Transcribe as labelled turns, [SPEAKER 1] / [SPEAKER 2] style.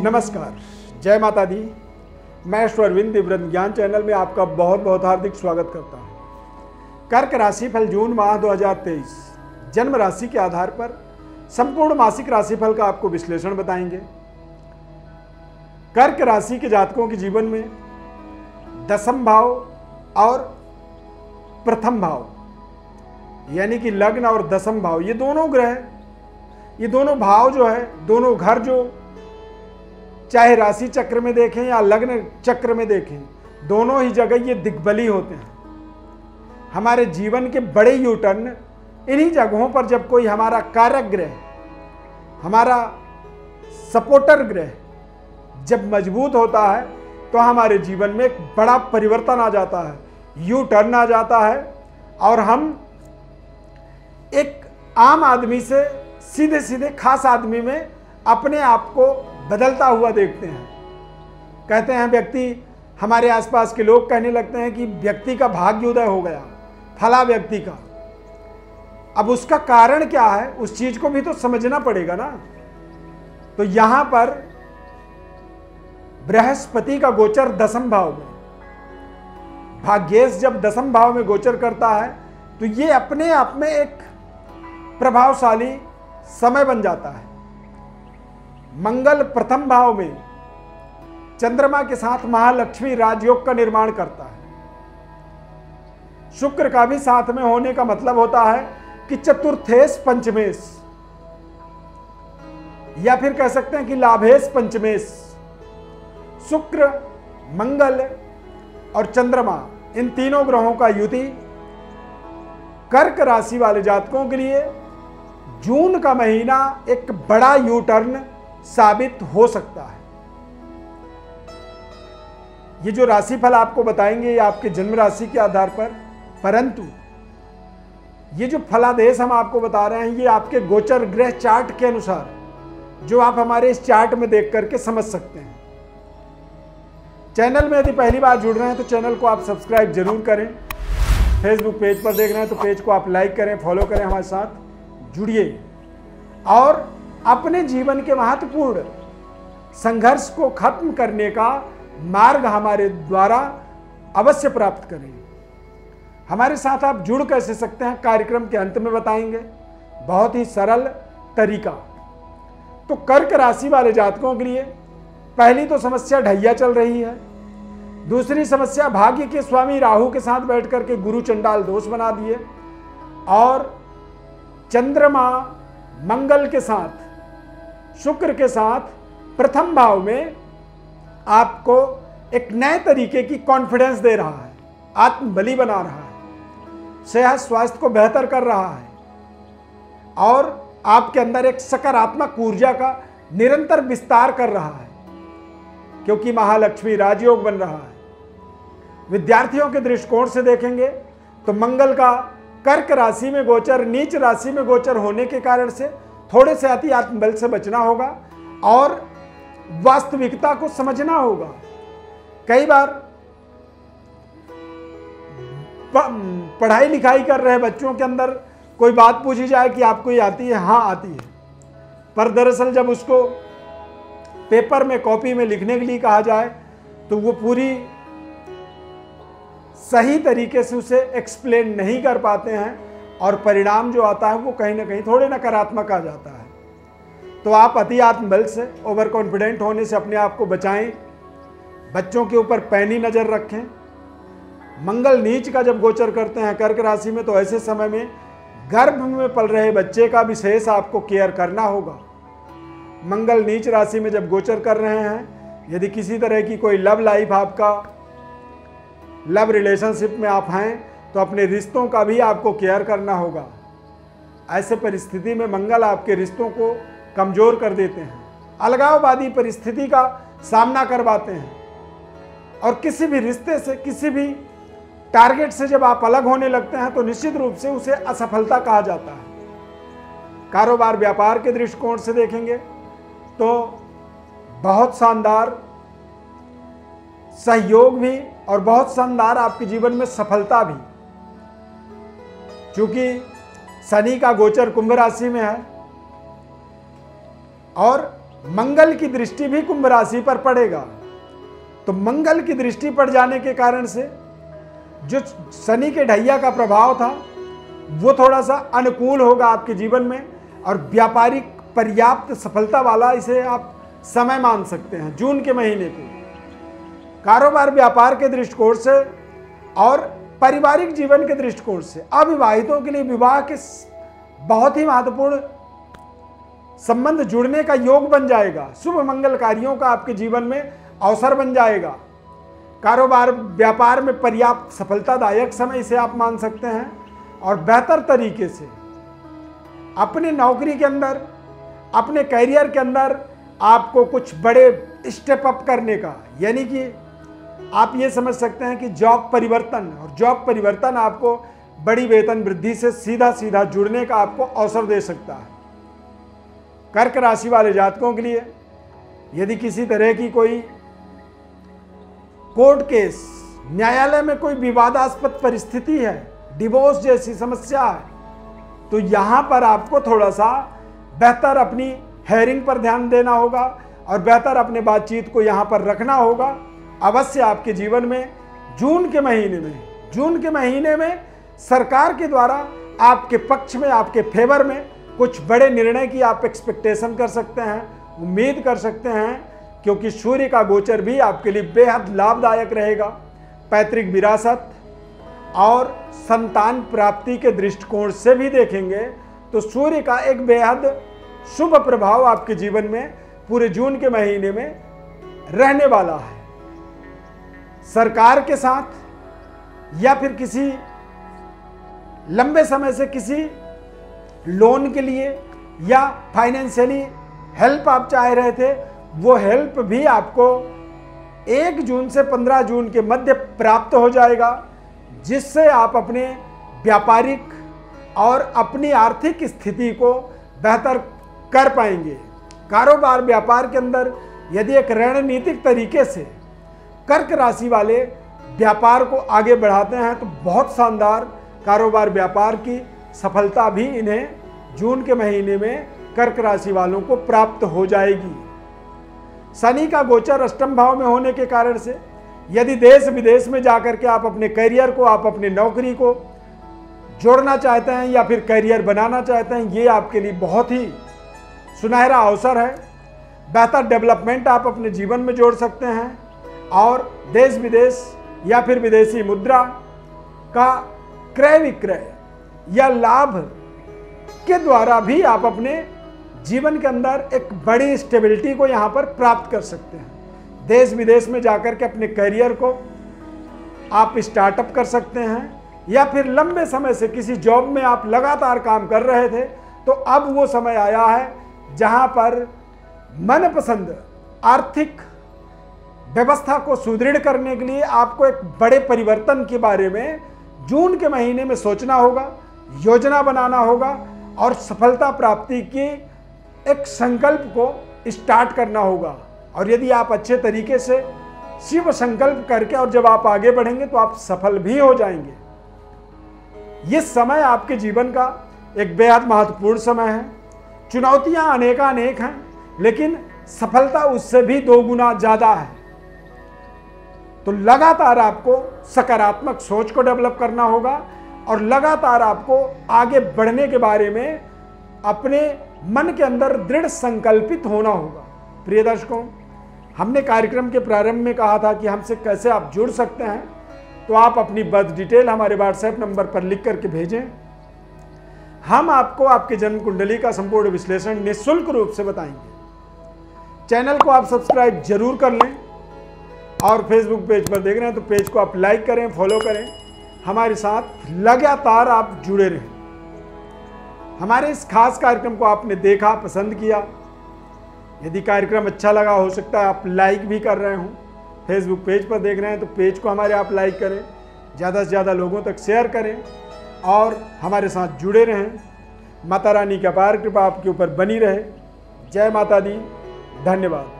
[SPEAKER 1] नमस्कार, जय माता दी। मैं अरविंद दिव्य ज्ञान चैनल में आपका बहुत बहुत हार्दिक स्वागत करता हूँ। कर्क राशिफल जून माह 2023 जन्म राशि के आधार पर संपूर्ण मासिक राशिफल का आपको विश्लेषण बताएंगे। कर्क राशि के जातकों के जीवन में दसम भाव और प्रथम भाव यानी कि लग्न और दसम भाव, ये दोनों ग्रह, ये दोनों भाव जो है, दोनों घर जो चाहे राशि चक्र में देखें या लग्न चक्र में देखें, दोनों ही जगह ये दिग्बली होते हैं। हमारे जीवन के बड़े यूटर्न इन्हीं जगहों पर जब कोई हमारा कारक ग्रह, हमारा सपोर्टर ग्रह जब मजबूत होता है तो हमारे जीवन में एक बड़ा परिवर्तन आ जाता है, यू टर्न आ जाता है और हम एक आम आदमी से सीधे सीधे खास आदमी में अपने आप को बदलता हुआ देखते हैं। कहते हैं व्यक्ति, हमारे आसपास के लोग कहने लगते हैं कि व्यक्ति का भाग्योदय हो गया, फला व्यक्ति का। अब उसका कारण क्या है, उस चीज को भी तो समझना पड़ेगा ना। तो यहां पर बृहस्पति का गोचर दसम भाव में, भाग्येश जब दसम भाव में गोचर करता है तो ये अपने आप में एक प्रभावशाली समय बन जाता है। मंगल प्रथम भाव में चंद्रमा के साथ महालक्ष्मी राजयोग का निर्माण करता है। शुक्र का भी साथ में होने का मतलब होता है कि चतुर्थेश पंचमेश, या फिर कह सकते हैं कि लाभेश पंचमेश। शुक्र, मंगल और चंद्रमा, इन तीनों ग्रहों का युति कर्क राशि वाले जातकों के लिए जून का महीना एक बड़ा यू टर्न साबित हो सकता है। ये जो राशिफल आपको बताएंगे ये आपके जन्म राशि के आधार पर, परंतु ये जो फलादेश हम आपको बता रहे हैं ये आपके गोचर ग्रह चार्ट के अनुसार, जो आप हमारे इस चार्ट में देख करके समझ सकते हैं। चैनल में यदि पहली बार जुड़ रहे हैं तो चैनल को आप सब्सक्राइब जरूर करें। फेसबुक पेज पर देख रहे हैं तो पेज को आप लाइक करें, फॉलो करें, हमारे साथ जुड़िए और अपने जीवन के महत्वपूर्ण संघर्ष को खत्म करने का मार्ग हमारे द्वारा अवश्य प्राप्त करें। हमारे साथ आप जुड़ कैसे सकते हैं, कार्यक्रम के अंत में बताएंगे, बहुत ही सरल तरीका। तो कर्क राशि वाले जातकों के लिए पहली तो समस्या ढैया चल रही है। दूसरी समस्या, भाग्य के स्वामी राहु के साथ बैठ करके गुरु चंडाल दोष बना दिए और चंद्रमा मंगल के साथ, शुक्र के साथ प्रथम भाव में आपको एक नए तरीके की कॉन्फिडेंस दे रहा है, आत्मबली बना रहा है, सेहत स्वास्थ्य को बेहतर कर रहा है और आपके अंदर एक सकारात्मक ऊर्जा का निरंतर विस्तार कर रहा है, क्योंकि महालक्ष्मी राजयोग बन रहा है। विद्यार्थियों के दृष्टिकोण से देखेंगे तो मंगल का कर्क राशि में गोचर, नीच राशि में गोचर होने के कारण से थोड़े से अति आत्मबल से बचना होगा और वास्तविकता को समझना होगा। कई बार पढ़ाई लिखाई कर रहे बच्चों के अंदर कोई बात पूछी जाए कि आपको ये आती है, हाँ आती है, पर दरअसल जब उसको पेपर में, कॉपी में लिखने के लिए कहा जाए तो वो पूरी सही तरीके से उसे एक्सप्लेन नहीं कर पाते हैं और परिणाम जो आता है वो कहीं ना कहीं थोड़े नकारात्मक आ जाता है। तो आप अति आत्मबल से, ओवर कॉन्फिडेंट होने से अपने आप को बचाएं। बच्चों के ऊपर पैनी नजर रखें। मंगल नीच का जब गोचर करते हैं कर्क राशि में तो ऐसे समय में गर्भ में पल रहे बच्चे का विशेष आपको केयर करना होगा। मंगल नीच राशि में जब गोचर कर रहे हैं, यदि किसी तरह की कोई लव लाइफ, आपका लव रिलेशनशिप में आप हैं तो अपने रिश्तों का भी आपको केयर करना होगा। ऐसे परिस्थिति में मंगल आपके रिश्तों को कमजोर कर देते हैं, अलगाववादी परिस्थिति का सामना करवाते हैं और किसी भी रिश्ते से, किसी भी टारगेट से जब आप अलग होने लगते हैं तो निश्चित रूप से उसे असफलता कहा जाता है। कारोबार व्यापार के दृष्टिकोण से देखेंगे तो बहुत शानदार सहयोग भी और बहुत शानदार आपके जीवन में सफलता भी। चूंकि शनि का गोचर कुंभ राशि में है और मंगल की दृष्टि भी कुंभ राशि पर पड़ेगा। तो मंगल की दृष्टि पड़ जाने के कारण से जो शनि के ढैया का प्रभाव था वो थोड़ा सा अनुकूल होगा आपके जीवन में, और व्यापारिक पर्याप्त सफलता वाला इसे आप समय मान सकते हैं जून के महीने को। कारोबार व्यापार के दृष्टिकोण से और पारिवारिक जीवन के दृष्टिकोण से अविवाहितों के लिए विवाह के बहुत ही महत्वपूर्ण संबंध जुड़ने का योग बन जाएगा। शुभ मंगल कार्यों का आपके जीवन में अवसर बन जाएगा। कारोबार व्यापार में पर्याप्त सफलतादायक समय इसे आप मान सकते हैं, और बेहतर तरीके से अपने नौकरी के अंदर, अपने करियर के अंदर आपको कुछ बड़े स्टेप अप करने का, यानी कि आप ये समझ सकते हैं कि जॉब परिवर्तन, और जॉब परिवर्तन आपको बड़ी वेतन वृद्धि से सीधा सीधा जुड़ने का आपको अवसर दे सकता है। कर्क राशि वाले जातकों के लिए यदि किसी तरह की कोई कोर्ट केस, न्यायालय में कोई विवादास्पद परिस्थिति है, डिवोर्स जैसी समस्या है, तो यहां पर आपको थोड़ा सा बेहतर अपनी हेयरिंग पर ध्यान देना होगा और बेहतर अपने बातचीत को यहां पर रखना होगा। अवश्य आपके जीवन में जून के महीने में सरकार के द्वारा आपके पक्ष में, आपके फेवर में कुछ बड़े निर्णय की आप एक्सपेक्टेशन कर सकते हैं, उम्मीद कर सकते हैं, क्योंकि सूर्य का गोचर भी आपके लिए बेहद लाभदायक रहेगा। पैतृक विरासत और संतान प्राप्ति के दृष्टिकोण से भी देखेंगे तो सूर्य का एक बेहद शुभ प्रभाव आपके जीवन में पूरे जून के महीने में रहने वाला है। सरकार के साथ या फिर किसी लंबे समय से किसी लोन के लिए या फाइनेंशियली हेल्प आप चाह रहे थे, वो हेल्प भी आपको 1 जून से 15 जून के मध्य प्राप्त हो जाएगा, जिससे आप अपने व्यापारिक और अपनी आर्थिक स्थिति को बेहतर कर पाएंगे। कारोबार व्यापार के अंदर यदि एक रणनीतिक तरीके से कर्क राशि वाले व्यापार को आगे बढ़ाते हैं तो बहुत शानदार कारोबार व्यापार की सफलता भी इन्हें जून के महीने में कर्क राशि वालों को प्राप्त हो जाएगी। शनि का गोचर अष्टम भाव में होने के कारण से यदि देश विदेश में जाकर के आप अपने करियर को, आप अपनी नौकरी को जोड़ना चाहते हैं या फिर करियर बनाना चाहते हैं, ये आपके लिए बहुत ही सुनहरा अवसर है। बेहतर डेवलपमेंट आप अपने जीवन में जोड़ सकते हैं, और देश विदेश या फिर विदेशी मुद्रा का क्रय विक्रय या लाभ के द्वारा भी आप अपने जीवन के अंदर एक बड़ी स्टेबिलिटी को यहाँ पर प्राप्त कर सकते हैं। देश विदेश में जाकर के अपने करियर को आप स्टार्टअप कर सकते हैं, या फिर लंबे समय से किसी जॉब में आप लगातार काम कर रहे थे तो अब वो समय आया है जहां पर मनपसंद आर्थिक व्यवस्था को सुदृढ़ करने के लिए आपको एक बड़े परिवर्तन के बारे में जून के महीने में सोचना होगा, योजना बनाना होगा और सफलता प्राप्ति की एक संकल्प को स्टार्ट करना होगा। और यदि आप अच्छे तरीके से शिव संकल्प करके और जब आप आगे बढ़ेंगे तो आप सफल भी हो जाएंगे। ये समय आपके जीवन का एक बेहद महत्वपूर्ण समय है। चुनौतियां अनेक हैं, लेकिन सफलता उससे भी 2 गुना ज्यादा है। तो लगातार आपको सकारात्मक सोच को डेवलप करना होगा और लगातार आपको आगे बढ़ने के बारे में अपने मन के अंदर दृढ़ संकल्पित होना होगा। प्रिय दर्शकों, हमने कार्यक्रम के प्रारंभ में कहा था कि हमसे कैसे आप जुड़ सकते हैं, तो आप अपनी बर्थ डिटेल हमारे व्हाट्सएप नंबर पर लिख करके भेजें। हम आपको आपके जन्म कुंडली का संपूर्ण विश्लेषण निःशुल्क रूप से बताएंगे। चैनल को आप सब्सक्राइब जरूर कर लें, और फेसबुक पेज पर देख रहे हैं तो पेज को आप लाइक करें, फॉलो करें, हमारे साथ लगातार आप जुड़े रहें। हमारे इस खास कार्यक्रम को आपने देखा, पसंद किया, यदि कार्यक्रम अच्छा लगा, हो सकता है आप लाइक भी कर रहे हों। फेसबुक पेज पर देख रहे हैं तो पेज को हमारे आप लाइक करें, ज़्यादा से ज़्यादा लोगों तक शेयर करें और हमारे साथ जुड़े रहें। माता रानी की अपार कृपा आपके ऊपर बनी रहे। जय माता दी। धन्यवाद।